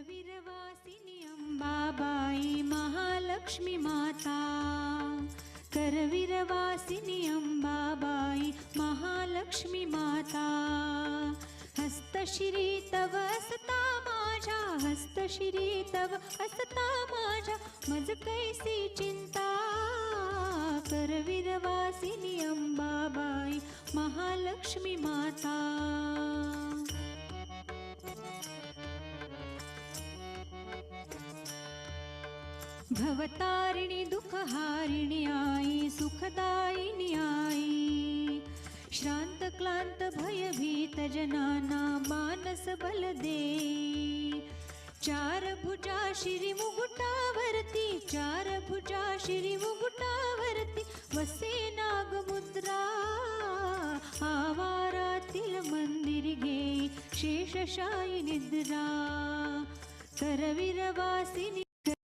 करवीरवासिनी अंबाबाई महालक्ष्मी माता, करवीरवासिनी अंबाबाई महालक्ष्मी माता. हस्तशिरी तव असता माझ्या, हस्तशिरी तव असता माझ्या, मज कैसी चिंता. करवीरवासिनी अंबाबाई महालक्ष्मी माता. भवतारिणी दुःखहारिणी आई, सुखदायिनी आई. श्रांत क्लांत भयभीत जनाना मानस बल दे. चार भुजा शिरी मुकुटावरती, चार भुजा शिरी मुकुटावरती वसे नागमुद्रा. आवारातील मंदिर घे शेषशायी निद्रा. करवीरवासिनी